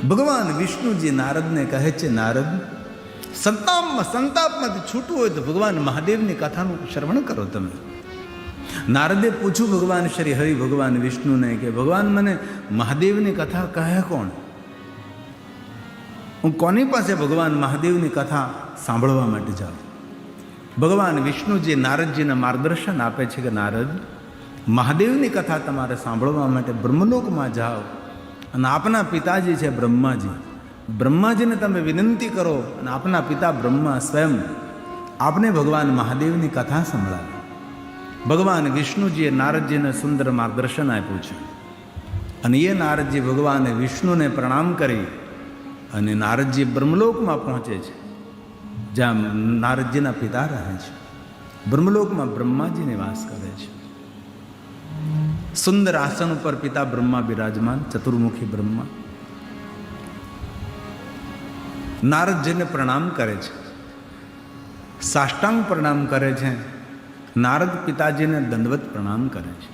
ભગવાન વિષ્ણુજી નારદને કહે છે, નારદ, સંતાપમાંથી છૂટવું હોય તો ભગવાન મહાદેવની કથાનું શ્રવણ કરો તમે. નારદે પૂછ્યું ભગવાન શ્રી હરિ ભગવાન વિષ્ણુને કે ભગવાન મને મહાદેવની કથા કહે કોણ? હું કોની પાસે ભગવાન મહાદેવની કથા સાંભળવા માટે જાઉં? ભગવાન વિષ્ણુજી નારદજીને માર્ગદર્શન આપે છે કે નારદ, મહાદેવની કથા તમારે સાંભળવા માટે બ્રહ્મલોકમાં જાઓ અને આપના પિતાજી છે બ્રહ્માજી, બ્રહ્માજીને તમે વિનંતી કરો અને આપના પિતા બ્રહ્મા સ્વયં આપને ભગવાન મહાદેવની કથા સંભળાવે. ભગવાન વિષ્ણુજીએ નારદજીને સુંદર માર્ગદર્શન આપ્યું છે અને એ નારદજી ભગવાન વિષ્ણુને પ્રણામ કરી અને નારદજી બ્રહ્મલોકમાં પહોંચે છે, જ્યાં નારદજીના પિતા રહે છે. બ્રહ્મલોકમાં બ્રહ્માજી નિવાસ કરે છે. સુંદર આસન ઉપર પિતા બ્રહ્મા બિરાજમાન, ચતુર્મુખી બ્રહ્મા નારદજીને પ્રણામ કરે છે, સાષ્ટાંગ પ્રણામ કરે છે. નારદ પિતાજીને દંડવત પ્રણામ કરે છે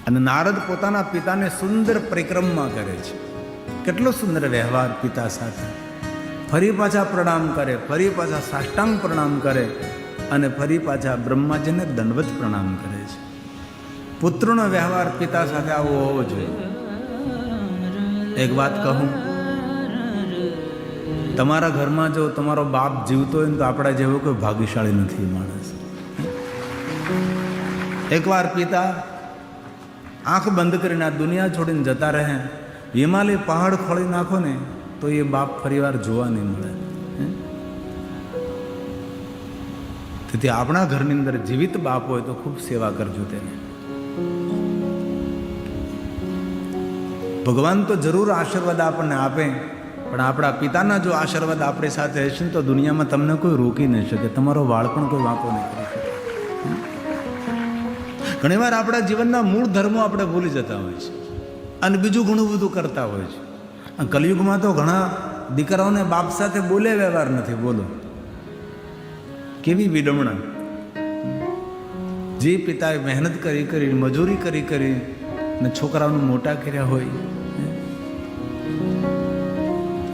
અને નારદ પોતાના પિતાને સુંદર પરિક્રમા કરે છે. કેટલો સુંદર વ્યવહાર પિતા સાથે. ફરી પાછા પ્રણામ કરે, ફરી પાછા સાષ્ટાંગ પ્રણામ કરે અને ફરી પાછા બ્રહ્માજીને દંડવત પ્રણામ કરે છે. પુત્રનો વ્યવહાર પિતા સાથે આવો હોવો જોઈએ. એક વાત કહું, તમારા ઘરમાં જો તમારો બાપ જીવતો હોય તો આપણા જેવો કોઈ ભાગ્યશાળી નથી માણસ. એકવાર પિતા આંખ બંધ કરીને આ દુનિયા છોડીને જતા રહે, હિમાલય પહાડ ખોળી નાખો ને તો એ બાપ ફરીવાર જોવા નહીં મળે. તેથી આપણા ઘરની અંદર જીવિત બાપ હોય તો ખૂબ સેવા કરજો તેને. ભગવાન તો જરૂર આશીર્વાદ આપણને આપે, પણ આપણા પિતાના જો આશીર્વાદ આપણી સાથે હશે ને તો દુનિયામાં તમને કોઈ રોકી નહીં શકે, તમારો વાળ પણ કોઈ વાંકો નહીં કરી શકે. ઘણીવાર આપણા જીવનના મૂળ ધર્મો આપણે ભૂલી જતા હોય છે અને બીજું ઘણું બધું કરતા હોય છે. કલિયુગમાં તો ઘણા દીકરાઓને બાપ સાથે બોલે વ્યવહાર નથી. બોલો કેવી વિડમણા. જે પિતાએ મહેનત કરી મજૂરી કરી ને છોકરાઓને મોટા કર્યા હોય,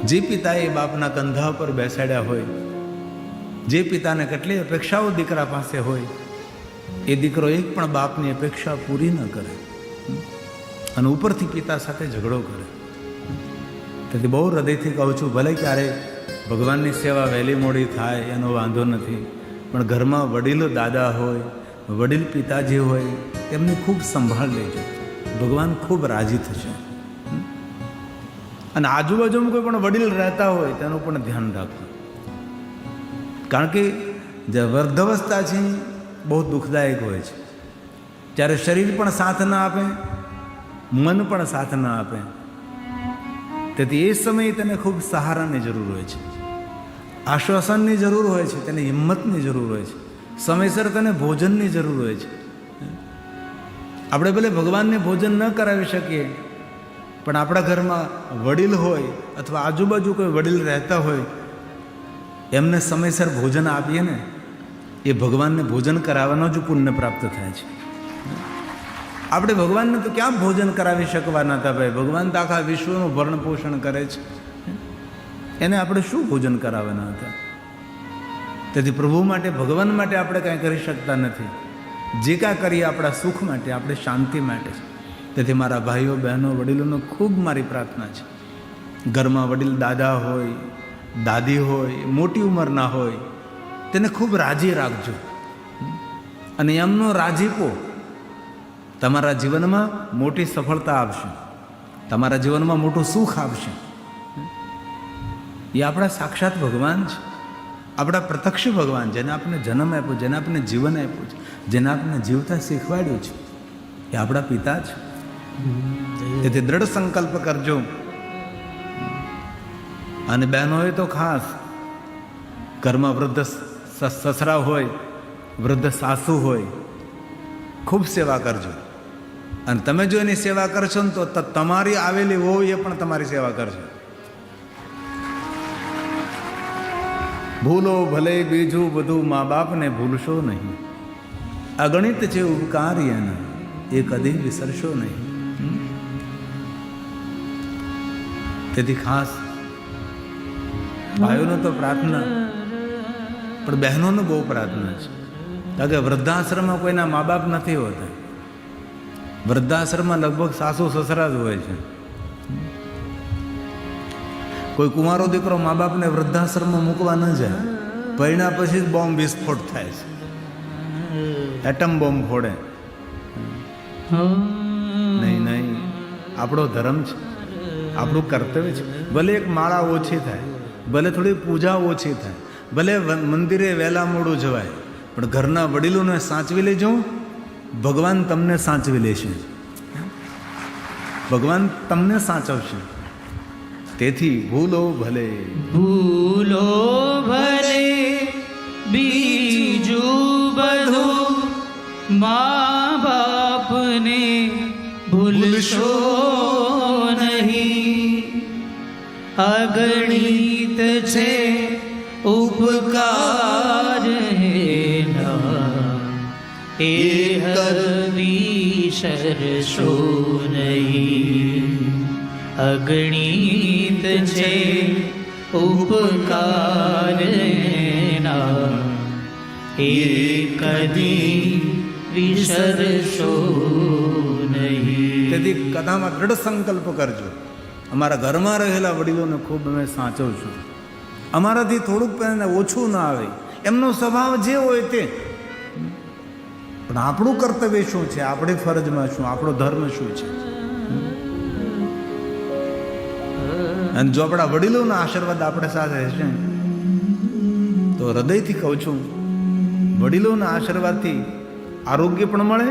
જે પિતાએ બાપના કંધા પર બેસાડ્યા હોય, જે પિતાને કેટલી અપેક્ષાઓ દીકરા પાસે હોય, એ દીકરો એક પણ બાપની અપેક્ષા પૂરી ન કરે અને ઉપરથી પિતા સાથે ઝઘડો કરે. તેથી બહુ હૃદયથી કહું છું, ભલે ક્યારે ભગવાનની સેવા વહેલી મોડી થાય એનો વાંધો નથી, પણ ઘરમાં વડીલો દાદા હોય, વડીલ પિતાજી હોય, તેમની ખૂબ સંભાળ લેજો. ભગવાન ખૂબ રાજી થશે. અને આજુબાજુમાં કોઈ પણ વડીલ રહેતા હોય તેનું પણ ધ્યાન રાખો, કારણ કે જે વૃદ્ધાવસ્થા છે બહુ દુઃખદાયક હોય છે. જ્યારે શરીર પણ સાથ ના આપે, મન પણ સાથ ના આપે, તેથી એ સમયે તેને ખૂબ સહારાની જરૂર હોય છે, આશ્વાસનની જરૂર હોય છે, તેને હિંમતની જરૂર હોય છે, સમયસર તેને ભોજનની જરૂર હોય છે. આપણે ભલે ભગવાનને ભોજન ન કરાવી શકીએ, પણ આપણા ઘરમાં વડીલ હોય અથવા આજુબાજુ કોઈ વડીલ રહેતા હોય, એમને સમયસર ભોજન આપીએ ને, એ ભગવાનને ભોજન કરાવવાનો જ પુણ્ય પ્રાપ્ત થાય છે. આપણે ભગવાનને તો ક્યાં ભોજન કરાવી શકવાના હતા ભાઈ? ભગવાન તો આખા વિશ્વનું ભરણ પોષણ કરે છે, એને આપણે શું ભોજન કરાવવાના હતા? તેથી પ્રભુ માટે, ભગવાન માટે આપણે કાંઈ કરી શકતા નથી. જે કાંઈ કરીએ આપણા સુખ માટે, આપણી શાંતિ માટે છે. તેથી મારા ભાઈઓ બહેનો વડીલોનો ખૂબ મારી પ્રાર્થના છે, ઘરમાં વડીલ દાદા હોય, દાદી હોય, મોટી ઉંમરના હોય, તેને ખૂબ રાજી રાખજો. અને એમનો રાજીપો તમારા જીવનમાં મોટી સફળતા આપશે, તમારા જીવનમાં મોટું સુખ આપશે. એ આપણા સાક્ષાત ભગવાન છે, આપણા પ્રત્યક્ષ ભગવાન, જેને આપણે જન્મ આપ્યો, જેને આપણે જીવન આપ્યું છે, જેને આપણે જીવતા શીખવાડ્યું છે, એ આપણા પિતા છે. તેથી દ્રઢ સંકલ્પ કરજો. અને બહેનોએ તો ખાસ, ઘરમાં વૃદ્ધ સસરા હોય, વૃદ્ધ સાસુ હોય, ખૂબ સેવા કરજો. અને તમે જો એની સેવા કરશો ને તો તમારી આવેલી હોય એ પણ તમારી સેવા કરશે. ભૂલો ભલે બીજું બધું, મા બાપને ભૂલશો નહીં. અગણિત છે ઉપકાર એના, એ કદી વિસરશો નહીં. તેથી ખાસ ભાઈઓનો તો પ્રાર્થના, પણ બહેનોનો બહુ પ્રાર્થના છે. કારણ કે વૃદ્ધાશ્રમમાં કોઈના મા બાપ નથી હોતા. વૃદ્ધાશ્રમમાં લગભગ સાસુ સસરા જ હોય છે. કોઈ કુંવારો દીકરો મા બાપને વૃદ્ધાશ્રમમાં મૂકવા ન જાય. પરિણા પછી જ બોમ્બ વિસ્ફોટ થાય છે, એટમ બોમ્બ ફોડે. નહીં નહીં, આપણો ધર્મ છે, આપણું કર્તવ્ય છે. ભલે એક માળા ઓછી થાય, ભલે થોડી પૂજા ઓછી થાય, ભલે મંદિરે વહેલા મોડું જવાય, પણ ઘરના વડીલોને સાચવી લેજો. ભગવાન તમને સાચવી લેશે, ભગવાન તમને સાચવશે. તેથી ભૂલો ભલે બીજું બધું મા બાપને ભૂલશો નહીં. અગણિત છે ઉપકાર એ વિસરશો નહીં. અગણિત છે ઉપકાર એ કદી વિસરશો નહીં. તેથી કથામાં દ્રઢ સંકલ્પ કરજો, અમારા ઘરમાં રહેલા વડીલોને ખૂબ અમે સાચવશું. અમારાથી થોડુંક પણ ઓછું ના આવે, એમનો સ્વભાવ જે હોય તે. પણ આપણું કર્તવ્ય શું છે, આપણી ફરજમાં શું, આપણો ધર્મ શું છે. અને જો આપણા વડીલોના આશીર્વાદ આપણે સાથે હશે તો હૃદયથી કહું છું, વડીલોના આશીર્વાદથી આરોગ્ય પણ મળે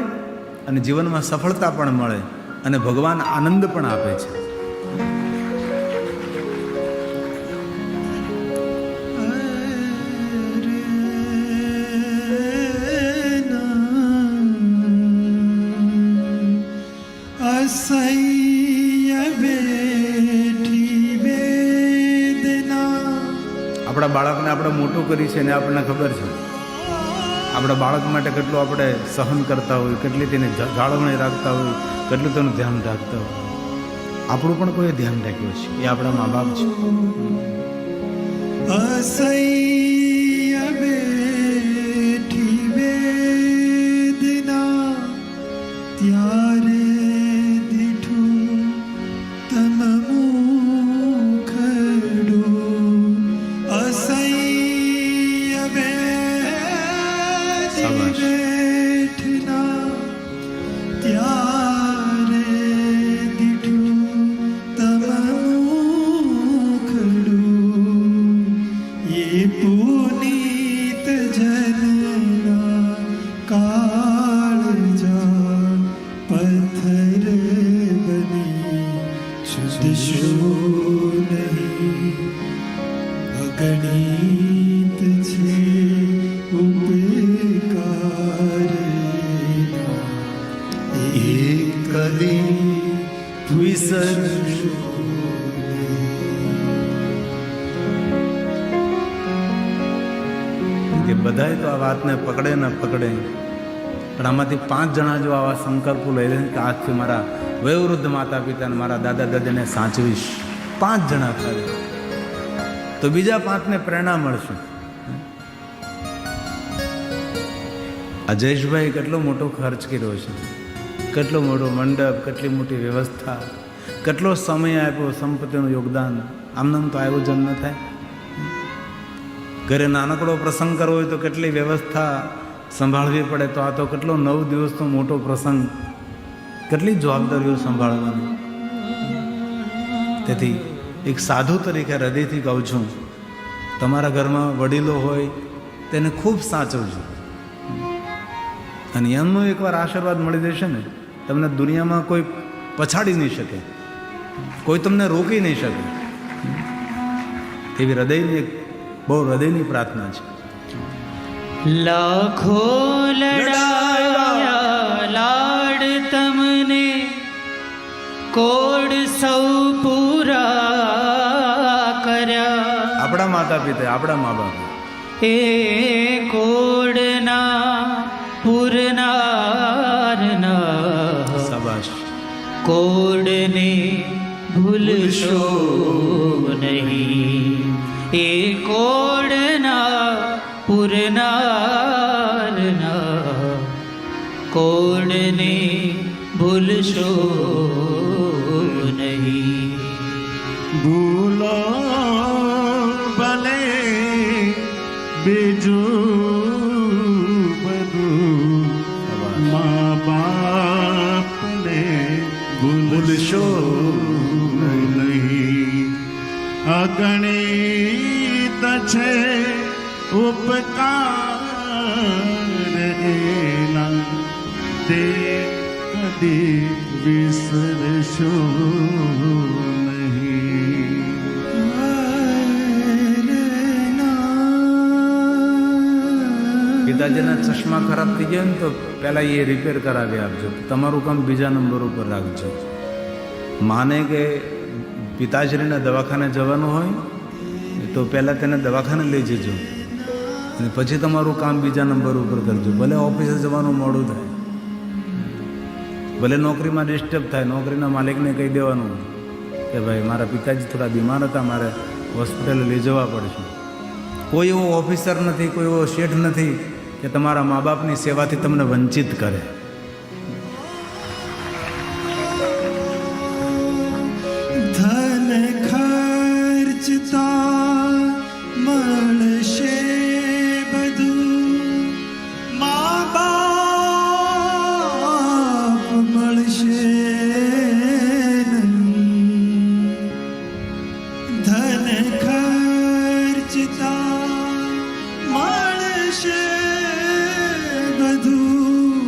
અને જીવનમાં સફળતા પણ મળે અને ભગવાન આનંદ પણ આપે છે. આપણા બાળકને આપણે મોટું કરી છે ને આપણને ખબર છે. આપણા બાળક માટે કેટલું આપણે સહન કરતા હોય, કેટલી તેને જાળવણી રાખતા હોય, કેટલું તેનું ધ્યાન રાખતા હોય. આપણું પણ કોઈ ધ્યાન રાખ્યું છે, એ આપણા મા બાપ છે. અસહ્ય બેઠી વેદના ત્યારે દીઠું તમ મુખડું. અસહ્ય બેઠના ત્યારે દીઠું તમ મુખડું. એ પુનીત જનના કાળજા પથ્થર બની શુદ્ધશો નહીં. અગણિત છે ઉપકાર એ કદી વિસરશો. કે બધાય તો આ વાતને પકડે ન પકડે, પણ આમાંથી 5 જણા જો આવા સંકલ્પો લઈ લે કે આજથી મારા વયોવૃદ્ધ માતા પિતાને, મારા દાદા દાદીને સાચવીશ, 5 જણા થાય તો બીજા 5ને પ્રેરણા મળશે. આ જયેશભાઈ કેટલો મોટો ખર્ચ કર્યો છે, કેટલો મોટો મંડપ, કેટલી મોટી વ્યવસ્થા, કેટલો સમય આપ્યો, સંપત્તિનું યોગદાન. આમનામ તો આયોજન ન થાય. ઘરે નાનકડો પ્રસંગ કરવો હોય તો કેટલી વ્યવસ્થા સંભાળવી પડે. તો આ તો કેટલો 9 દિવસનો મોટો પ્રસંગ, કેટલી જવાબદારીઓ સંભાળવાની. તેથી એક સાધુ તરીકે હૃદયથી કહું છું, તમારા ઘરમાં વડીલો હોય તેને ખૂબ સાચવજો. અને એમનો એકવાર આશીર્વાદ મળી જશે ને, તમને દુનિયામાં કોઈ પછાડી નહીં શકે, કોઈ તમને રોકી નહીં શકે. એવી હૃદયની એક બહુ હૃદયની પ્રાર્થના છે. લાખો લડાયા લાડ તમને કોડ સૌ પૂરા કર્યા. આપણા માતા પિતા, આપણા મા બાપ એ કોડના પૂરનારના શાબાશ. કોડને ભૂલશો નહીં. એ કોડના પુરનારના કોડને ભૂલશો નહીં. ભૂલો ભલે બીજું બધું, મા બાપને ભૂલશો નહીં. અગણિત છે ઉપકાર એના, તે કદી વિસરશો નહીં. પિતાજીના ચશ્મા ખરાબ થઈ ગયા ને તો પહેલાં એ રિપેર કરાવી આપજો, તમારું કામ બીજા નંબર ઉપર રાખજો. માને કે પિતાશ્રીને દવાખાને જવાનું હોય તો પહેલાં તેને દવાખાને લઈ જજો અને પછી તમારું કામ બીજા નંબર ઉપર કરજો. ભલે ઓફિસે જવાનું મોડું થાય, ભલે નોકરીમાં ડિસ્ટર્બ થાય, નોકરીના માલિકને કહી દેવાનું કે ભાઈ મારા પિતાજી થોડા બીમાર હતા, મારે હોસ્પિટલે લઈ જવા પડશે. કોઈ એવો ઓફિસર નથી, કોઈ એવો શેઠ નથી કે તમારા મા બાપની સેવાથી તમને વંચિત કરે. ધન ખર્ચતા મળશે બધું, મા બાપ મળશે નહીં. ધન ખર્ચતા મળશે બધું,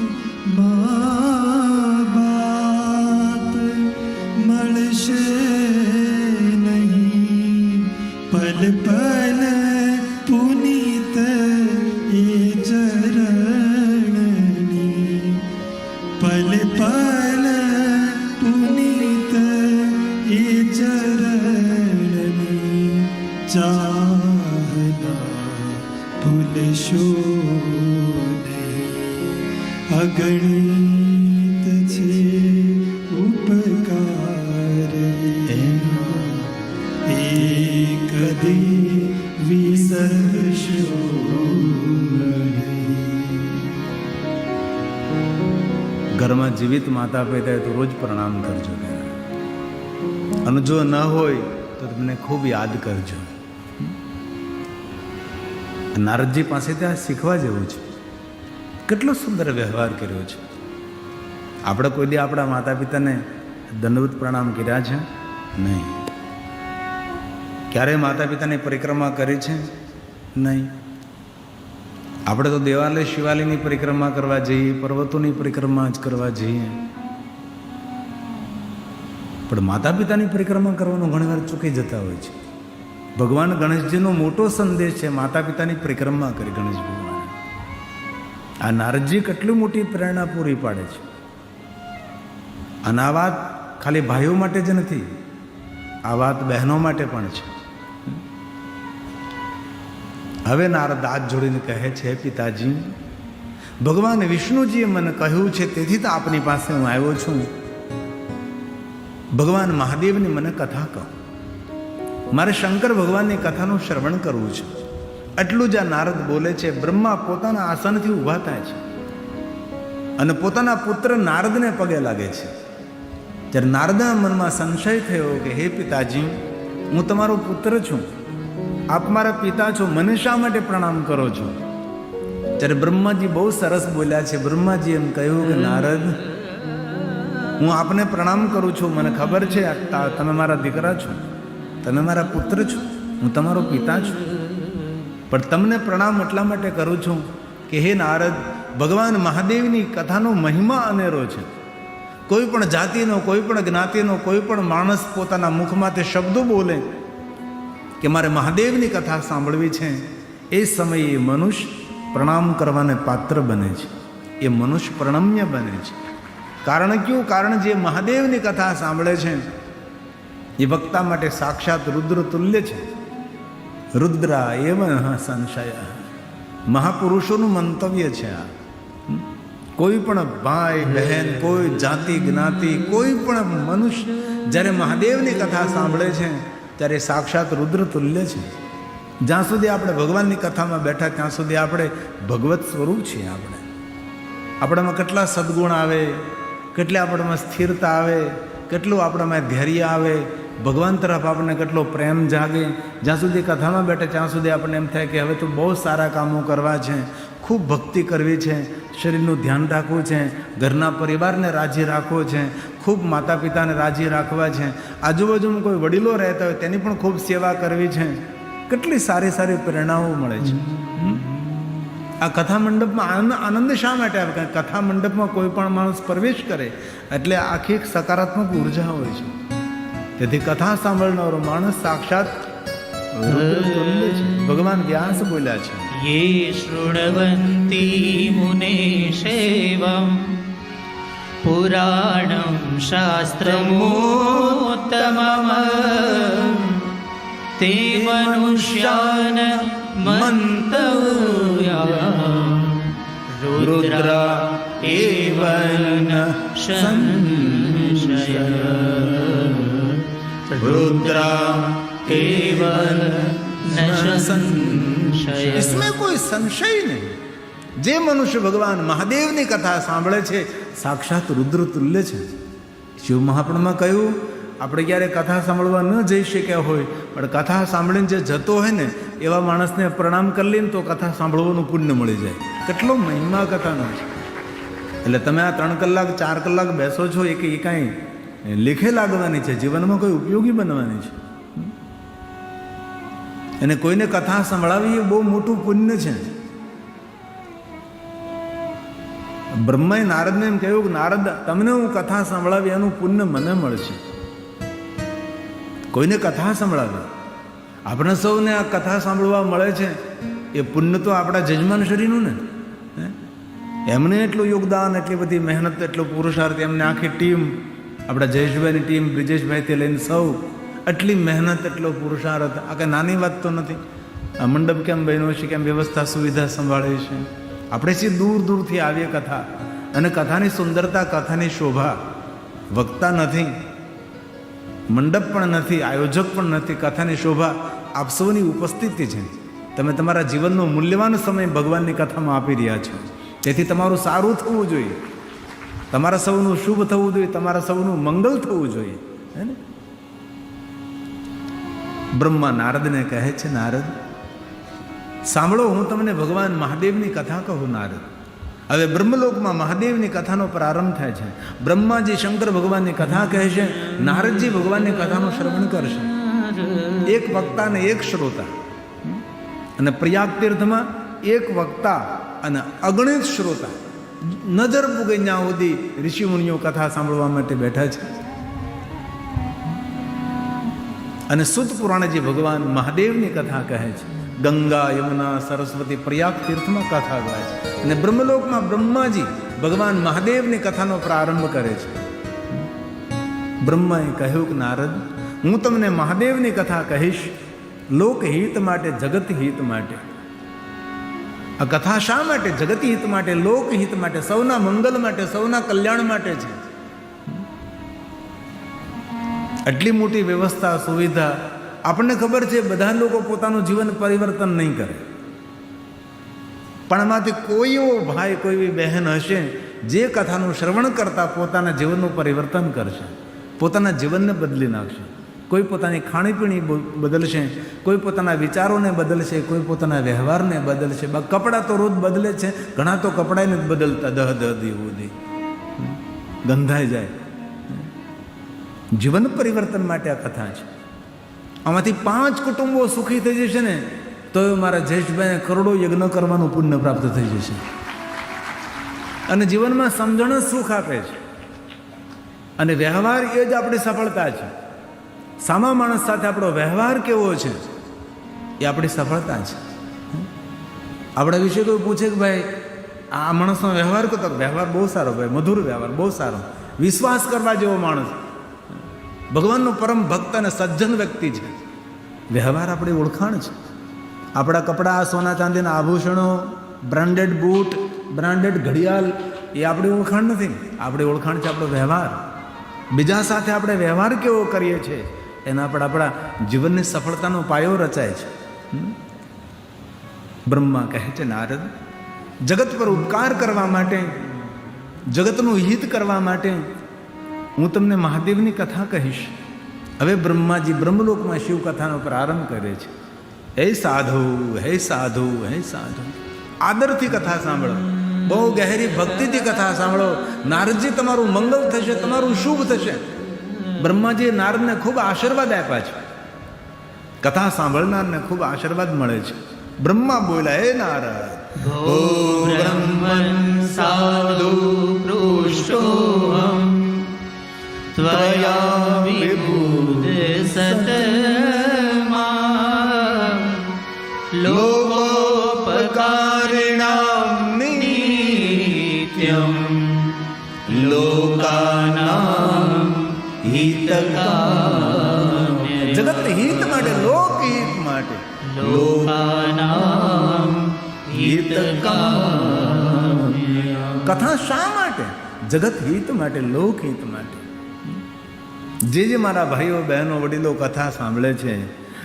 મા બાપ મળશે નહીં. પલ પલ પુનિત એ ચરણની, પલ પલ પુનિત એ ચરણની ચાહના ભૂલશો નહીં. અગણિત છે ઉપકાર એના, એ કદી વિસરશો નહીં. ઘરમાં જીવિત માતા પિતા હોય તો રોજ પ્રણામ કરજો, અને જો ન હોય તો તમને ખૂબ યાદ કરજો. નારદજી પાસેથી આ શીખવા જેવું છે. કેટલો સુંદર વ્યવહાર કર્યો છે. આપણે કોઈ દી આપણા માતા પિતાને દંડવત પ્રણામ કર્યા છે? નહીં. ક્યારેય માતા પિતાની પરિક્રમા કરી છે? નહીં. આપણે તો દેવાલય શિવાલયની પરિક્રમા કરવા જઈએ, પર્વતોની પરિક્રમા જ કરવા જઈએ, પણ માતા પિતાની પરિક્રમા કરવાનું ઘણીવાર ચૂકી જતા હોય છે. ભગવાન ગણેશજીનો મોટો સંદેશ છે, માતા પિતાની પરિક્રમા કરી ગણેશ ભગવાન. આ નારદજી કેટલી મોટી પ્રેરણા પૂરી પાડે છે. અને આ વાત ખાલી ભાઈઓ માટે જ નથી, આ વાત બહેનો માટે પણ છે. હવે નારદ હાથ જોડીને કહે છે, પિતાજી, ભગવાન વિષ્ણુજીએ મને કહ્યું છે, તેથી તો આપની પાસે હું આવ્યો છું. ભગવાન મહાદેવની મને કથા કહો, મારે શંકર ભગવાનની કથાનું શ્રવણ કરવું છે. એટલું જ આ નારદ બોલે છે. બ્રહ્મા પોતાના આસનથી ઊભા થાય છે અને પોતાના પુત્ર નારદને પગે લાગે છે. ત્યારે નારદના મનમાં સંશય થયો કે હે પિતાજી, હું તમારો પુત્ર છું, આપ મારા પિતા છો, મને શા માટે પ્રણામ કરો છો? ત્યારે બ્રહ્માજી બહુ સરસ બોલ્યા છે. બ્રહ્માજી એમ કહ્યું કે નારદ, હું આપને પ્રણામ કરું છું, મને ખબર છે તમે મારા દીકરા છો, તમે મારા પુત્ર છો, હું તમારો પિતા છું, પણ તમને પ્રણામ એટલા માટે કરું છું કે હે નારદ, ભગવાન મહાદેવની કથાનો મહિમા અનેરો છે. કોઈ પણ જાતિનો, કોઈ પણ જ્ઞાતિનો કોઈ પણ માણસ પોતાના મુખમાં તે શબ્દો બોલે કે મારે મહાદેવની કથા સાંભળવી છે, એ સમયે મનુષ્ય પ્રણામ કરવાને પાત્ર બને છે, એ મનુષ્ય પ્રણમ્ય બને છે. કારણ ક્યું? કારણ જે મહાદેવની કથા સાંભળે છે એ વક્તા માટે સાક્ષાત રુદ્ર તુલ્ય છે. રુદ્રા એવ સંશય, મહાપુરુષોનું મંતવ્ય છે આ. કોઈ પણ ભાઈ બહેન, કોઈ જાતિ જ્ઞાતિ, કોઈ પણ મનુષ્ય જ્યારે મહાદેવની કથા સાંભળે છે ત્યારે સાક્ષાત રુદ્ર તુલ્ય છે. જ્યાં સુધી આપણે ભગવાનની કથામાં બેઠા ત્યાં સુધી આપણે ભગવત સ્વરૂપ છીએ. આપણામાં કેટલા સદગુણ આવે, કેટલી આપણામાં સ્થિરતા આવે, કેટલું આપણામાં ધૈર્ય આવે, ભગવાન તરફ આપણને કેટલો પ્રેમ જાગે. જ્યાં સુધી કથામાં બેઠે ત્યાં સુધી આપણને એમ થાય કે હવે તો બહુ સારા કામો કરવા છે, ખૂબ ભક્તિ કરવી છે, શરીરનું ધ્યાન રાખવું છે, ઘરના પરિવારને રાજી રાખવો છે, ખૂબ માતા પિતાને રાજી રાખવા છે, આજુબાજુમાં કોઈ વડીલો રહેતા હોય તેની પણ ખૂબ સેવા કરવી છે. કેટલી સારી સારી પ્રેરણાઓ મળે છે. આ કથા મંડપમાં આનંદ શા માટે આવે? કારણ કથા મંડપમાં કોઈ પણ માણસ પ્રવેશ કરે એટલે આખી એક સકારાત્મક ઉર્જા હોય છે. તેથી કથા સાંભળનારો માણસ સાક્ષાત ભગવાન વ્યાસ બોલ્યા છે, ये शृण्वन्ति मुने सेवं पुराणं शास्त्रमोत्तमम् ते मनुष्यान् मन्तव्याम् रुद्र एव न संशयः रुद्र एव न संशयः. इसमें कोई संशय नहीं. જે મનુષ્ય ભગવાન મહાદેવની કથા સાંભળે છે સાક્ષાત રુદ્ર તુલ્ય છે. શિવ મહાપુરાણમાં કહ્યું, આપણે ક્યારે કથા સાંભળવા ન જઈ શક્યા હોય પણ કથા સાંભળીને જે જતો હોય ને એવા માણસને પ્રણામ કરી લઈને તો કથા સાંભળવાનું પુણ્ય મળી જાય. કેટલો મહિમા કથાનો છે. એટલે તમે આ 3 કલાક 4 કલાક બેસો છો એ કાંઈ લેખે લાગવાની છે, જીવનમાં કોઈ ઉપયોગી બનવાની છે. અને કોઈને કથા સંભળાવી એ બહુ મોટું પુણ્ય છે. બ્રહ્માએ નારદને એમ કહ્યું કે નારદ, તમને હું કથા સંભળાવી એનું પુણ્ય મને મળશે. કોઈને કથા સંભળાવી, આપણે સૌને આ કથા સાંભળવા મળે છે એ પુણ્ય તો આપણા જજમાન શરીરનું ને. એમને એટલું યોગદાન, એટલી બધી મહેનત, એટલો પુરુષાર્થ, એમને આખી ટીમ, આપણા જયેશભાઈની ટીમ, બ્રિજેશભાઈથી લઈને સૌ, એટલી મહેનત, એટલો પુરુષાર્થ. આ કંઈ નાની વાત તો નથી. આ મંડપ કેમ બન્યો છે, કેમ વ્યવસ્થા સુવિધા સંભાળે છે. આપણે સી દૂર દૂરથી આવીએ કથા, અને કથાની સુંદરતા, કથાની શોભા વક્તા નથી, મંડપ પણ નથી, આયોજક પણ નથી. કથાની શોભા આપ સૌની ઉપસ્થિતિ છે. તમે તમારા જીવનનો મૂલ્યવાન સમય ભગવાનની કથામાં આપી રહ્યા છો. તેથી તમારું સારું થવું જોઈએ, તમારા સૌનું શુભ થવું જોઈએ, તમારા સૌનું મંગળ થવું જોઈએ. હે ને? બ્રહ્મા નારદને કહે છે, નારદ સાંભળો, હું તમને ભગવાન મહાદેવની કથા કહું. નારદ, હવે બ્રહ્મલોકમાં મહાદેવની કથાનો પ્રારંભ થાય છે. બ્રહ્માજી શંકર ભગવાનની કથા કહે છે, નારદજી ભગવાનની કથાનું શ્રવણ કરશે. એક વક્તા અને એક શ્રોતા. અને પ્રયાગ તીર્થમાં એક વક્તા અને અગણિત શ્રોતા, નજર પૂગે ત્યાં સુધી ઋષિમુનિઓ કથા સાંભળવા માટે બેઠા છે. અને સુત પુરાણજી ભગવાન મહાદેવની કથા કહે છે. ગંગા, યમુના, સરસ્વતી, પ્રયાગ તીર્થમાં કથા ગાય છે. અને બ્રહ્મલોકમાં બ્રહ્માજી ભગવાન મહાદેવની કથાનો પ્રારંભ કરે છે. બ્રહ્માએ કહ્યું કે નારદ, હું તમને મહાદેવની કથા કહીશ, લોકહિત માટે, જગત હિત માટે. આ કથા શા માટે? જગત હિત માટે, લોકહિત માટે, સૌના મંગલ માટે, સૌના કલ્યાણ માટે છે. આટલી મોટી વ્યવસ્થા, સુવિધા. આપણને ખબર છે બધા લોકો પોતાનું જીવન પરિવર્તન નહીં કરે, પણ એમાંથી કોઈ એવો ભાઈ, કોઈ એવી બહેન હશે જે કથાનું શ્રવણ કરતા પોતાના જીવનનું પરિવર્તન કરશે, પોતાના જીવનને બદલી નાખશે. કોઈ પોતાની ખાણીપીણી બદલશે, કોઈ પોતાના વિચારોને બદલશે, કોઈ પોતાના વ્યવહારને બદલશે. કપડાં તો રોજ બદલે છે, ઘણા તો કપડાં નથી બદલતા, દહ સુધી ગંધાઈ જાય. જીવન પરિવર્તન માટે આ કથા છે. આમાંથી 5 કુટુંબો સુખી થઈ જશે ને તો મારા જયેશભાઈને કરોડો યજ્ઞ કરવાનું પુણ્ય પ્રાપ્ત થઈ જશે. અને જીવનમાં સમજણ જ સુખ આપે છે. અને વ્યવહાર એ જ આપણી સફળતા છે. સામા માણસ સાથે આપણો વ્યવહાર કેવો છે એ આપણી સફળતા છે. આપણા વિશે કોઈ પૂછે કે ભાઈ આ માણસનો વ્યવહાર કરતો, વ્યવહાર બહુ સારો, ભાઈ મધુર વ્યવહાર, બહુ સારો, વિશ્વાસ કરવા જેવો માણસ, ભગવાનનો પરમ ભક્ત અને સજ્જન વ્યક્તિ છે. વ્યવહાર આપણી ઓળખાણ છે. આપણા કપડાં, સોના ચાંદીના આભૂષણો, બ્રાન્ડેડ બૂટ, બ્રાન્ડેડ ઘડિયાળ એ આપણી ઓળખાણ નથી. આપણી ઓળખાણ છે આપણો વ્યવહાર. બીજા સાથે આપણે વ્યવહાર કેવો કરીએ છીએ એના પર આપણા જીવનની સફળતાનો પાયો રચાય છે. બ્રહ્મા કહે છે, નારદ, જગત પર ઉપકાર કરવા માટે, જગતનું હિત કરવા માટે હું તમને મહાદેવની કથા કહીશ. હવે બ્રહ્માજી બ્રહ્મલોકમાં શિવ કથાનો પ્રારંભ કરે છે. હે સાધુ, હે સાધુ, હે સાધુ, આદરથી કથા સાંભળો, બહુ ગહેરી ભક્તિથી કથા સાંભળો. નારદજી, તમારું મંગળ થશે, તમારું શુભ થશે. બ્રહ્માજીએ નારદને ખૂબ આશીર્વાદ આપ્યા છે. કથા સાંભળનારને ખૂબ આશીર્વાદ મળે છે. બ્રહ્મા બોલ્યા, હે નારદ, ભો બ્રહ્મન સાધુ પૃષ્ટોહમ ત્વયા વિબુધ સતમા લોકોપકારિણામ નિત્યમ લોકાનામ હિતકામ્ય. જગત હિત માટે, લોકહિત માટે, લોકાનામ હિતકામ્ય. કથા શા માટે? જગત હિત માટે, લોકહિત માટે. જે મારા ભાઈઓ બહેનો વડીલો કથા સાંભળે છે,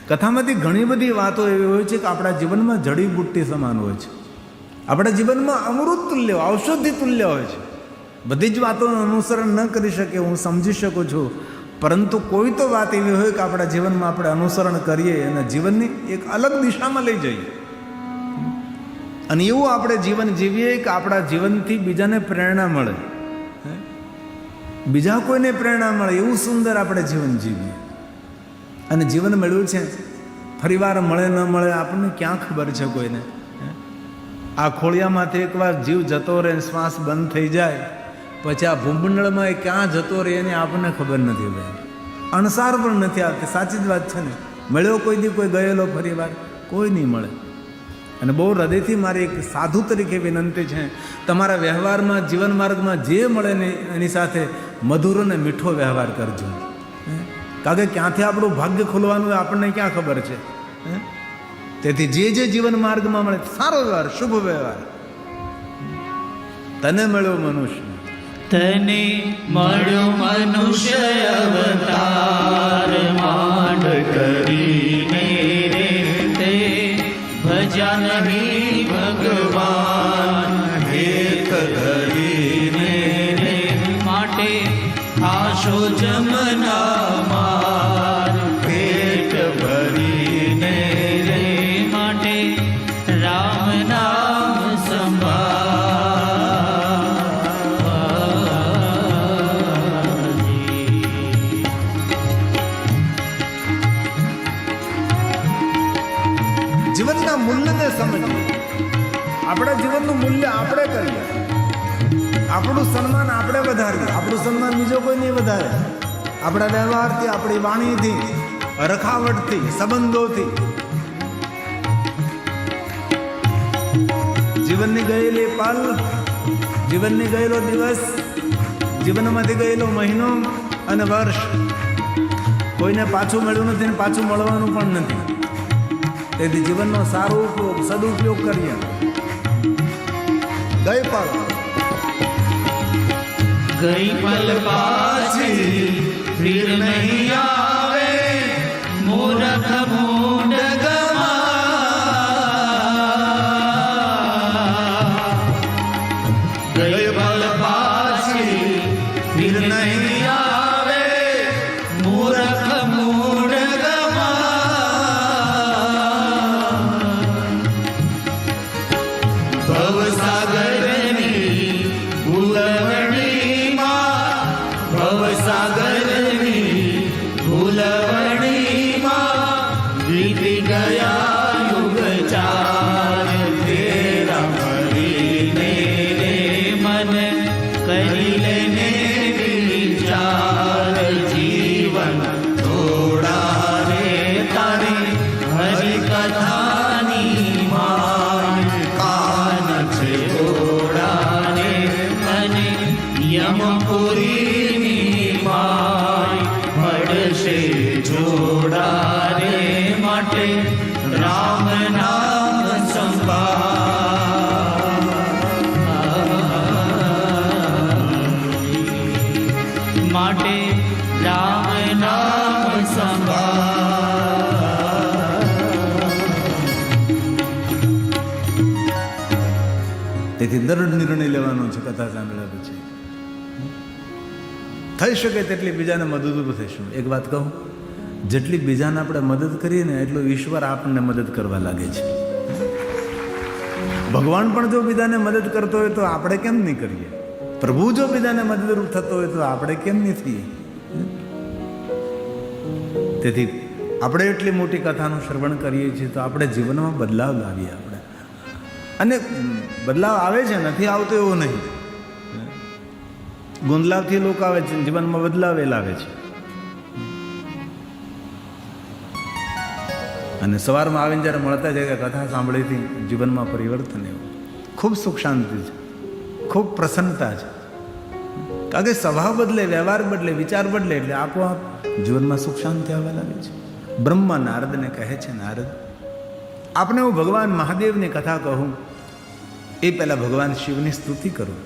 કથામાંથી ઘણી બધી વાતો એવી હોય છે કે આપણા જીવનમાં જડીબુટ્ટી સમાન હોય છે. આપણા જીવનમાં અમૃત તુલ્ય, ઔષધિ તુલ્ય હોય છે. બધી જ વાતોનું અનુસરણ ન કરી શકે, હું સમજી શકું છું, પરંતુ કોઈ તો વાત એવી હોય કે આપણા જીવનમાં આપણે અનુસરણ કરીએ અને જીવનની એક અલગ દિશામાં લઈ જઈએ, અને એવું આપણે જીવન જીવીએ કે આપણા જીવનથી બીજાને પ્રેરણા મળે, બીજા કોઈને પ્રેરણા મળે, એવું સુંદર આપણે જીવન જીવીએ. અને જીવન મળ્યું છે, ફરીવાર મળે ન મળે આપણને ક્યાં ખબર છે કોઈને? આ ખોળિયામાંથી એકવાર જીવ જતો રહે, શ્વાસ બંધ થઈ જાય, પછી આ ભૂમંડળમાં એ ક્યાં જતો રહે એની આપણને ખબર નથી ભાઈ. અણસાર પણ નથી આવતી. સાચી જ વાત છે ને? મળ્યો કોઈ દી કોઈ ગયેલો ફરીવાર? કોઈ નહીં મળે. અને બહુ હૃદયથી મારી એક સાધુ તરીકે વિનંતી છે, તમારા વ્યવહારમાં, જીવન માર્ગમાં જે મળે ને એની સાથે મધુર અને મીઠો વ્યવહાર કરજો. કારણ કે ક્યાંથી આપણું ભાગ્ય ખોલવાનું આપણને ક્યાં ખબર છે? તેથી જે જીવન માર્ગમાં મળે સારો વ્યવહાર, શુભ વ્યવહાર. તને મળ્યો મનુષ્ય, તને મળ્યો મનુષ્ય અવતાર, માંડ કરીને રે તે ભજ્યા નહીં ભગવાન, હેત ધરીને રે માટે આશો જમના માર, પેટ ભરીને રે માટે રામ નામ સંભાળ. જીવનના મૂલ્યને સમજીએ. આપણા જીવનનું મૂલ્ય આપણે કરીએ, આપણું સન્માન આપણે વધારીએ. આપણું સન્માન બીજો કોઈ નહીં વધારે. આપણા વ્યવહારથી, આપણી વાણીથી, રખાવટથી, સંબંધોથી. જીવનની ગયેલી પલ, જીવનની ગયેલો દિવસ, જીવનમાંથી ગયેલો મહિનો અને વર્ષ કોઈને પાછું મળ્યું નથી ને પાછું મળવાનું પણ નથી. તેથી જીવનનો સારો ઉપયોગ, સદુપયોગ કરીએ. ગઈ પલ પાછી ફિર નહીં આવે, મૂર્ખ મૂંડ ગમા. ગઈ પલ પાછી ફિર નહીં આવે, મૂર્ખ મૂંડ ગમા. ભવસાગરની ભૂલવણીમાં, ભવસાગરની ભૂલવણીમાં વીતી ગયા યુગ ચાર, તેરા ફરીને રે મન કરી લેને વિચાર. જીવન થોડા રે તારે હરિ કથાની માન, કાન છે ઓડા રે અને યમપુરીની માય મળશે જોડા રે માટે રામ નામ સંભાળ. માટે તેથી દરરોજ નિર્ણય લેવાનો છે કથા સાંભળ્યા પછી. થઈ શકે તેટલી બીજાને મદદરૂપ થઈશું. એક વાત કહું, જેટલી બીજાને આપણે મદદ કરીએ ને એટલું ઈશ્વર આપણને મદદ કરવા લાગે છે. ભગવાન પણ જો બીજાને મદદ કરતો હોય તો આપણે કેમ નહીં કરીએ? પ્રભુ જો બીજાને મદદરૂપ થતો હોય તો આપણે કેમ નહીં થઈએ? તેથી આપણે એટલી મોટી કથાનું શ્રવણ કરીએ છીએ તો આપણે જીવનમાં બદલાવ લાવીએ. આપણે અને બદલાવ આવે છે, નથી આવતો એવું નહીં. ગુંદલાવથી લોકો આવે છે, જીવનમાં બદલાવ એ લાવે છે. અને સવારમાં આવીને જ્યારે મળતા જાય કે કથા સાંભળીથી જીવનમાં પરિવર્તન એવું, ખૂબ સુખ શાંતિ છે, ખૂબ પ્રસન્નતા છે. કારણ કે સ્વભાવ બદલે, વ્યવહાર બદલે, વિચાર બદલે એટલે આપોઆપ જીવનમાં સુખ શાંતિ આવવા લાગે છે. બ્રહ્મા નારદને કહે છે, નારદ આપણે હું ભગવાન મહાદેવની કથા કહું એ પહેલાં ભગવાન શિવની સ્તુતિ કરું.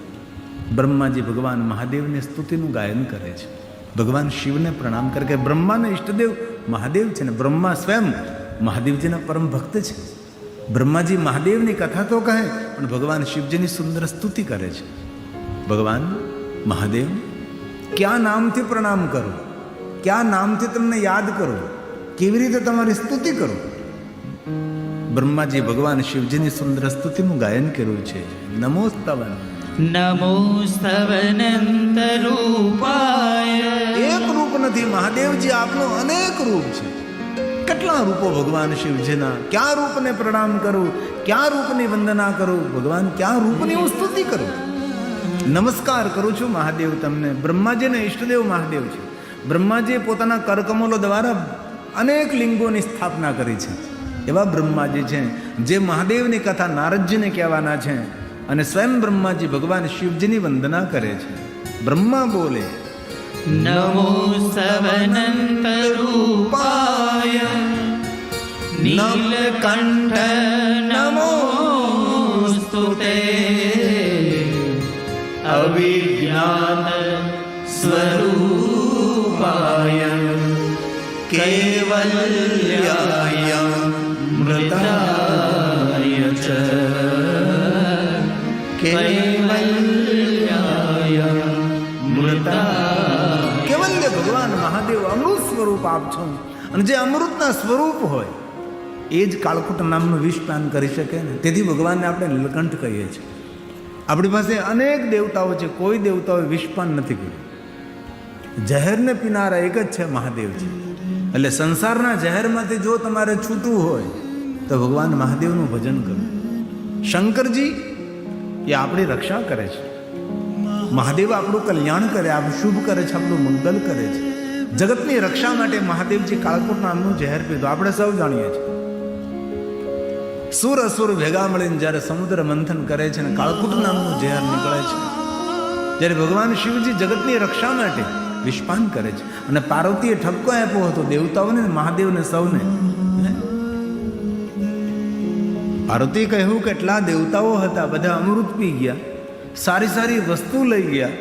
બ્રહ્માજી ભગવાન મહાદેવની સ્તુતિનું ગાયન કરે છે, ભગવાન શિવને પ્રણામ કરે કે બ્રહ્માના ઈષ્ટદેવ મહાદેવ છે ને બ્રહ્મા સ્વયં મહાદેવજીના પરમ ભક્ત છે. બ્રહ્માજી મહાદેવની કથા તો કહે પણ ભગવાન શિવજીની સુંદર સ્તુતિ કરે છે. ભગવાન મહાદેવ ક્યાં નામથી પ્રણામ કરું, ક્યાં નામથી તમને યાદ કરું, કેવી રીતે તમારી સ્તુતિ કરું? બ્રહ્માજી ભગવાન શિવજીની સુંદર સ્તુતિનું ગાયન કર્યું છે. નમો સ્તવન નમો સ્તવનંત રૂપાય. એક રૂપ નથી મહાદેવજી, આપનું અનેક રૂપ છે. કેટલા રૂપો ભગવાન શિવજીના, ક્યાં રૂપને પ્રણામ કરું, ક્યાં રૂપની વંદના કરું, ભગવાન ક્યાં રૂપની હું સ્તુતિ કરું, નમસ્કાર કરું છું મહાદેવ તમને. બ્રહ્માજીને ઈષ્ટદેવ મહાદેવ છે. બ્રહ્માજીએ પોતાના કરકમલો દ્વારા અનેક લિંગોની સ્થાપના કરી છે. એવા બ્રહ્માજી છે જે મહાદેવની કથા નારદજીને કહેવાના છે અને સ્વયં બ્રહ્માજી ભગવાન શિવજીની વંદના કરે છે. બ્રહ્મા બોલે નમો સવનંત રૂપાય નીલકંઠ નમો સ્તુતે અવિજ્ઞાન સ્વરૂપાય કેવલ્યાય મૃતાય ચ કેવલ્યાય મૃતા. કેવલ્ય ભગવાન મહાદેવ અમૃત સ્વરૂપ આપ છો અને જે અમૃતના સ્વરૂપ હોય એ જ કાળકૂટ નામનું વિષ પાન કરી શકે ને. તેથી ભગવાનને આપણે નીલકંઠ કહીએ છીએ. આપણી પાસે અનેક દેવતાઓ છે, કોઈ દેવતાઓએ વિષપાન નથી કર્યું. ઝહેરને પીનારા એક જ છે મહાદેવજી. એટલે સંસારના ઝહેરમાંથી જો તમારે છૂટવું હોય તો ભગવાન મહાદેવનું ભજન કરો. શંકરજી એ આપણી રક્ષા કરે છે, મહાદેવ આપણું કલ્યાણ કરે, આપણું શુભ કરે છે, આપણું મંગલ કરે છે. જગતની રક્ષા માટે મહાદેવજી કાળકૂટ નામનું ઝેર પીધું, આપણે સૌ જાણીએ છીએ. સુર અસુર ભેગા મળીને જ્યારે સમુદ્ર મંથન કરે છે ને કાળકૂટ નામનું ઝેર નીકળે છે, જ્યારે ભગવાન શિવજી જગતની રક્ષા માટે વિષપાન કરે છે. અને પાર્વતીએ ઠપકો આપ્યો હતો દેવતાઓને, મહાદેવને, સૌને. પાર્વતીએ કહ્યું કે એટલા દેવતાઓ હતા, બધા અમૃત પી ગયા, સારી સારી વસ્તુ લઈ ગયા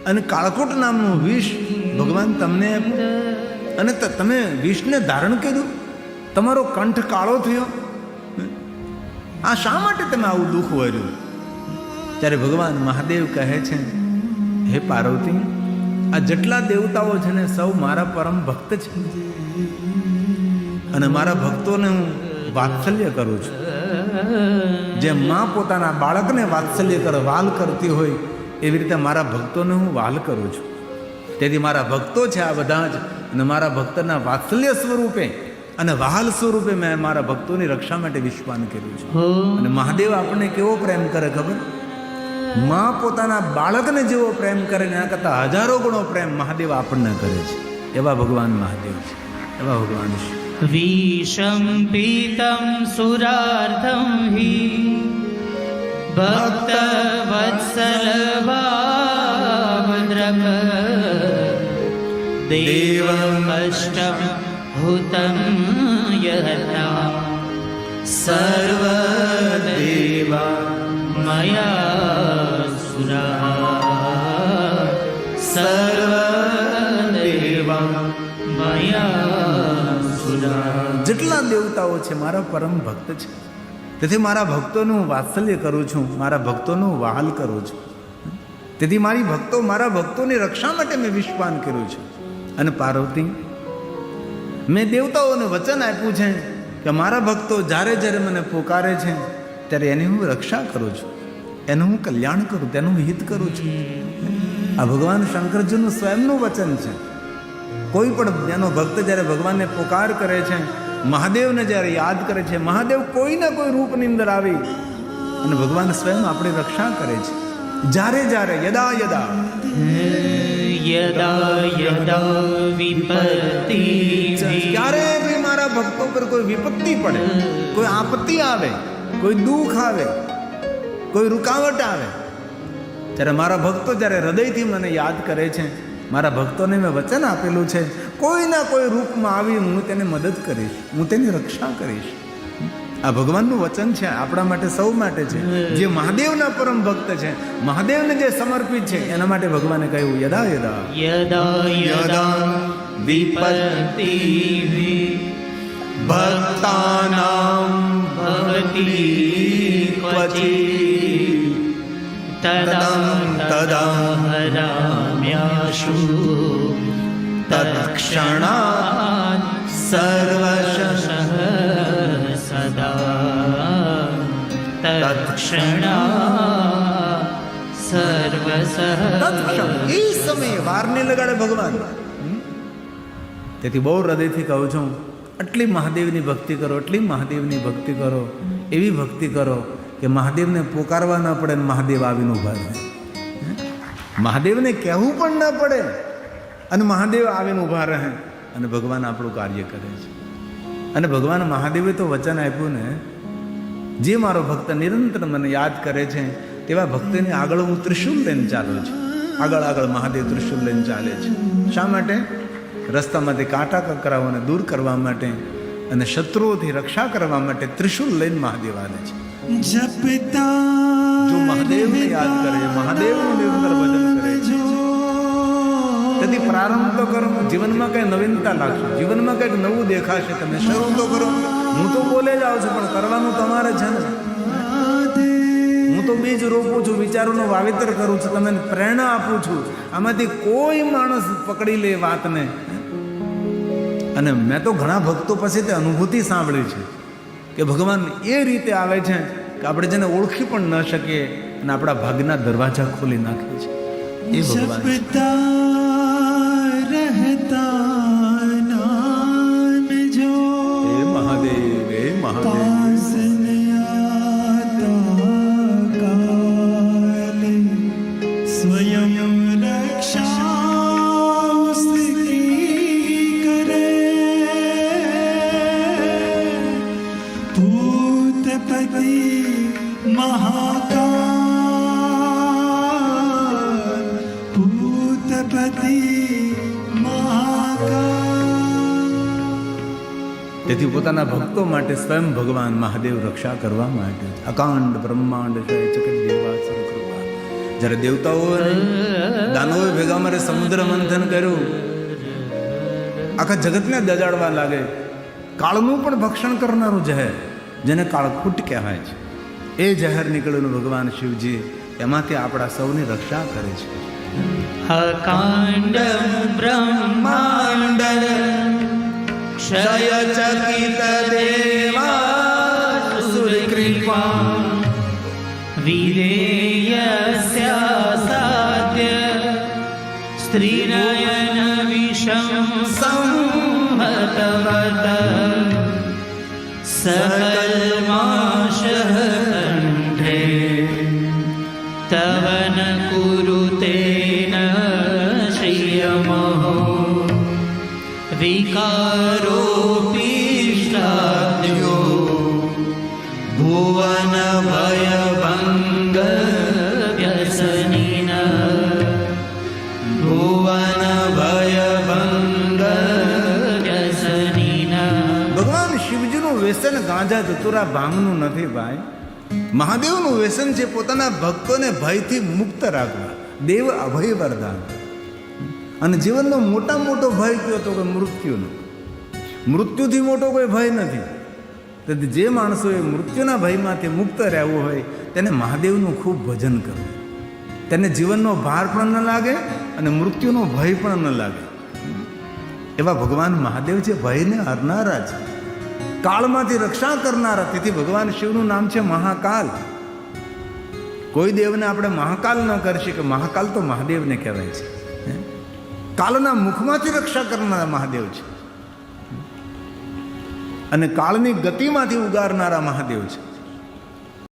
અને કાળકૂટ નામનું વિષ ભગવાન તમને આપ્યું અને તમે વિષને ધારણ કર્યું, તમારો કંઠ કાળો થયો. આ શા માટે તમે આવું દુઃખ વર્યું? ત્યારે ભગવાન મહાદેવ કહે છે, હે પાર્વતી, આ જેટલા દેવતાઓ છે ને સૌ મારા પરમ ભક્ત છે અને મારા ભક્તોને હું વાત્સલ્ય કરું છું. જેમ માં પોતાના બાળકને વાત્સલ્ય કરે, વાલ કરતી હોય, એવી રીતે મારા ભક્તોને હું વાલ કરું છું. તેથી મારા ભક્તો છે આ બધા જ, અને મારા ભક્તના વાત્સલ્ય સ્વરૂપે અને વહાલ સ્વરૂપે મેં મારા ભક્તોની રક્ષા માટે વિષપાન કર્યું છે. અને મહાદેવ આપણને કેવો પ્રેમ કરે ખબર? માં પોતાના બાળકને જેવો પ્રેમ કરે ને એના કરતાં હજારો ગણો પ્રેમ મહાદેવ આપણને કરે છે. એવા ભગવાન મહાદેવ છે, એવા ભગવાન છે. વિષમ પીતમ સુરાર્ધમ હિ ભક્ત વત્સલ ભાવદ્રક દેવમ અષ્ટમ હુતમ યહતા સર્વદેવા મયા સુરા સર્વદેવા મયા જેટલા દેવતાઓ છે મારા પરમ ભક્ત છે. તેથી મારા ભક્તોનું વાત્સલ્ય કરું છું, મારા ભક્તોનું વહાલ કરું છું. તેથી મારા ભક્તોની રક્ષા માટે મેં વિષપાન કર્યું છે. અને પાર્વતી, મેં દેવતાઓને વચન આપ્યું છે કે મારા ભક્તો જ્યારે જ્યારે મને પોકારે છે ત્યારે એની હું રક્ષા કરું છું, એનું હું કલ્યાણ કરું, તેનું હિત કરું છું. આ ભગવાન શંકરજીનું સ્વયંનું વચન છે. કોઈ પણ એનો ભક્ત જ્યારે ભગવાનને પોકાર કરે છે, મહાદેવને જ્યારે યાદ કરે છે, મહાદેવ કોઈના કોઈ રૂપની અંદર આવી અને ભગવાન સ્વયં આપણી રક્ષા કરે છે. જ્યારે જ્યારે યદા યદા યદા યદા વિપત્તિ, ક્યારે બી મારા ભક્તો પર કોઈ વિપત્તિ પડે, કોઈ આપત્તિ આવે, કોઈ દુઃખ આવે, કોઈ રૂકાવટ આવે, ત્યારે મારા ભક્તો જ્યારે હૃદયથી મને યાદ કરે છે, મારા ભક્તોને મેં વચન આપેલું છે કોઈના કોઈ રૂપમાં આવી હું તેને મદદ કરીશ, હું તેની રક્ષા કરીશ. આ ભગવાનનું વચન છે, આપણા માટે સૌ માટે છે. જે મહાદેવના પરમ ભક્ત છે, મહાદેવને જે સમર્પિત છે, એના માટે ભગવાને કહ્યું યદા યદા યદા યદા વિપત્તિ ભક્તાનાં ભવતિ ક્વચિત તદા હરામ્યાશુ તત્ક્ષણાત્ સર્વશઃ સદા તત્ક્ષણાત્ સર્વશઃ. એ સમયે વાર નહીં લગાડે ભગવાન. તેથી બહુ હૃદયથી કહું છું, આટલી મહાદેવની ભક્તિ કરો, એટલી મહાદેવની ભક્તિ કરો, એવી ભક્તિ કરો કે મહાદેવને પોકારવા ન પડે ને મહાદેવ આવીને ઉભા રહે. મહાદેવને કહેવું પણ ન પડે અને મહાદેવ આવીને ઊભા રહે અને ભગવાન આપણું કાર્ય કરે છે. અને ભગવાન મહાદેવે તો વચન આપ્યું ને, જે મારો ભક્ત નિરંતર મને યાદ કરે છે તેવા ભક્તની આગળ હું ત્રિશુલ લઈને ચાલું છું. આગળ આગળ મહાદેવ ત્રિશુલ લઈને ચાલે છે. શા માટે? રસ્તામાંથી કાંટા કકરાઓને દૂર કરવા માટે અને શત્રુઓથી રક્ષા કરવા માટે ત્રિશુલ લઈને મહાદેવ આવે છે. જપતા જો મહાદેવને યાદ કરે, મહાદેવનું નિરંતર ભજન કરે છે, તેથી પ્રારંભ તો કરો. જીવનમાં કંઈ નવીનતા લાગશે, જીવનમાં કંઈક નવું દેખાશે. તમે શરૂ તો કરો. હું તો બોલે જ આવું છું, પણ કરવાનું તમારે છે ને. હું તો બીજ રોપું છું, વિચારોનું વાવેતર કરું છું, તમને પ્રેરણા આપું છું. આમાંથી કોઈ માણસ પકડી લે વાતને. અને મેં તો ઘણા ભક્તો પાસેથી અનુભૂતિ સાંભળી છે કે ભગવાન એ રીતે આવે છે કે આપણે જેને ઓળખી પણ ન શકીએ અને આપણા ભાગના દરવાજા ખોલી નાખે છે. એ ભગવાન છે. जपता रहता नाम जो હે મહાદેવ, હે મહાદેવ. पास न आता काले स्वयं रक्षा उसकी करे भूतपति महाकाल भूतपति તેથી પોતાના ભક્તો માટે સ્વયં ભગવાન મહાદેવ રક્ષા કરવા માટે અકાંડ બ્રહ્માંડ દેવાસુર કૃપા. જ્યારે દેવતાઓ દાનવો ભેગા મારે સમુદ્ર મંથન કર્યું, આખા જગતને દજાડવા લાગે. કાળનું પણ ભક્ષણ કરનારું ઝેર, જેને કાળકૂટ કહેવાય છે, એ ઝેર નીકળેલું ભગવાન શિવજી એમાંથી આપણા સૌની રક્ષા કરે છે. અકાંડ બ્રહ્માંડ ક્ષય ચકિત દેવાસુર કૃપા વિરેયસ્યા સાધ્ય સ્ત્રીનયન વિષમ સંહતવત સકલ્માશ કંઠે તવન કુરુતેન શ્રિયમહો વિકારોપિષ્ટાદ્યો ભુવન ભયભંગ વ્યસનિન ભુવન ભયભંગ વ્યસનિન. ભગવાન શિવજીનું વ્યસન ગાંજા ધતુરા ભાંગનું નથી ભાઈ. મહાદેવનું વ્યસન છે પોતાના ભક્તોને ભયથી મુક્ત રાખવા. દેવ અભય વરદાન. અને જીવનનો મોટા મોટો ભય કયો તો કે મૃત્યુનો. મૃત્યુથી મોટો કોઈ ભય નથી. તો જે માણસોએ મૃત્યુના ભયમાંથી મુક્ત રહેવું હોય તેને મહાદેવનું ખૂબ ભજન કરવું. તેને જીવનનો ભાર પણ ન લાગે અને મૃત્યુનો ભય પણ ન લાગે. એવા ભગવાન મહાદેવ છે, ભયને હરનારા છે, કાળમાંથી રક્ષા કરનારા. તેથી ભગવાન શિવનું નામ છે મહાકાલ. કોઈ દેવને આપણે મહાકાલ ન કરી શકીએ. મહાકાલ તો મહાદેવને કહેવાય છે. કાળના મુખમાંથી રક્ષા કરનારા મહાદેવ છે અને કાળની ગતિમાંથી ઉગારનારા મહાદેવ છે.